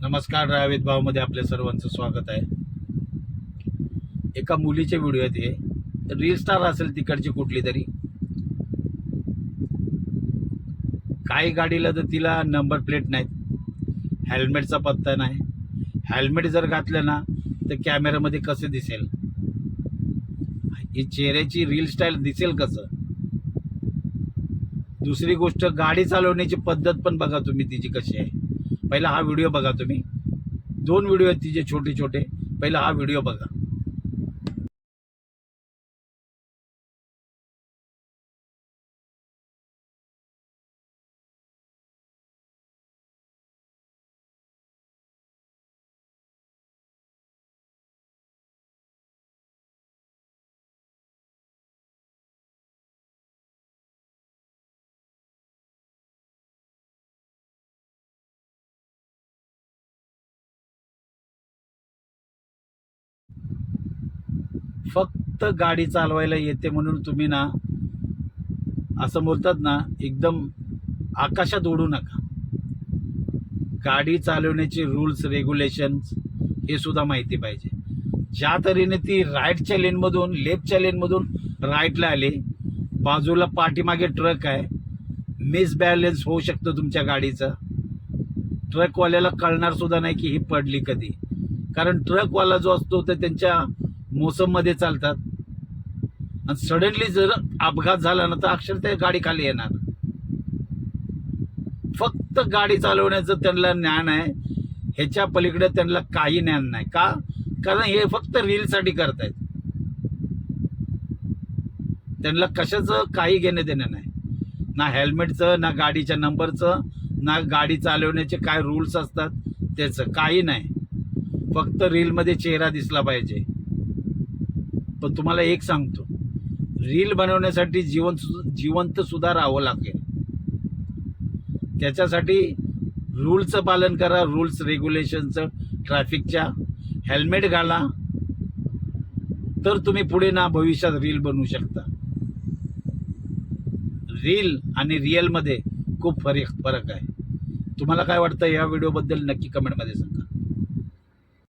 नमस्कार. रावेत भावमध्ये आपल्या सर्वांचं स्वागत आहे. एका मुलीचे व्हिडिओ आहेत हे. रील स्टार असेल तिकडची कुठली तरी. काही गाडीला तर तिला नंबर प्लेट नाहीत, हेल्मेटचा पत्ता नाही. हेल्मेट जर घातलं ना तर कॅमेऱ्यामध्ये कसे दिसेल, ही चेहऱ्याची रील स्टाईल दिसेल कसं. दुसरी गोष्ट, गाडी चालवण्याची पद्धत पण बघा तुम्ही तिची कशी आहे. पहिला हा व्हिडिओ बघा तुम्ही. 2 व्हिडिओ आहेत तिचे छोटे छोटे. पहिला हा व्हिडिओ बघा. फक्त गाडी चालवायला येते म्हणून तुम्ही ना असं बोलतात ना, एकदम आकाशात उडू नका. गाडी चालवण्याचे रूल्स रेग्युलेशन्स हे सुद्धा माहिती पाहिजे. ज्या तऱ्हेने ती राईटच्या लेनमधून लेफ्टच्या लेनमधून राईटला आली, बाजूला पाठीमागे ट्रक आहे, मिसबॅलन्स होऊ शकतं तुमच्या गाडीचं. ट्रकवाल्याला कळणार सुद्धा नाही की ही पडली कधी, कारण ट्रकवाला जो असतो तर त्यांच्या मोसममध्ये चालतात आणि सडनली जर अपघात झाला ना तर अक्षरशः गाडी खाली येणार. फक्त गाडी चालवण्याचं त्यांना ज्ञान आहे, ह्याच्या पलीकडे त्यांना काही ज्ञान नाही. का? कारण हे फक्त रीलसाठी करतायत. त्यांना कशाचं काही घेणं देणं नाही. ना हेल्मेटचं, ना गाडीच्या नंबरचं, ना गाडी चालवण्याचे काय रूल्स असतात त्याचं काही नाही. फक्त रीलमध्ये चेहरा दिसला पाहिजे. पण तुम्हाला एक सांगतो, रील बनवण्यासाठी जिवंत सुद्धा राहावं लागेल. त्याच्यासाठी रूलचं पालन करा, रूल्स रेग्युलेशनचं, ट्रॅफिकच्या. हेल्मेट घाला, तर तुम्ही पुढे ना भविष्यात रील बनवू शकता. रील आणि रिअलमध्ये खूप फरक आहे. तुम्हाला काय वाटतं या व्हिडिओबद्दल नक्की कमेंटमध्ये सांगा.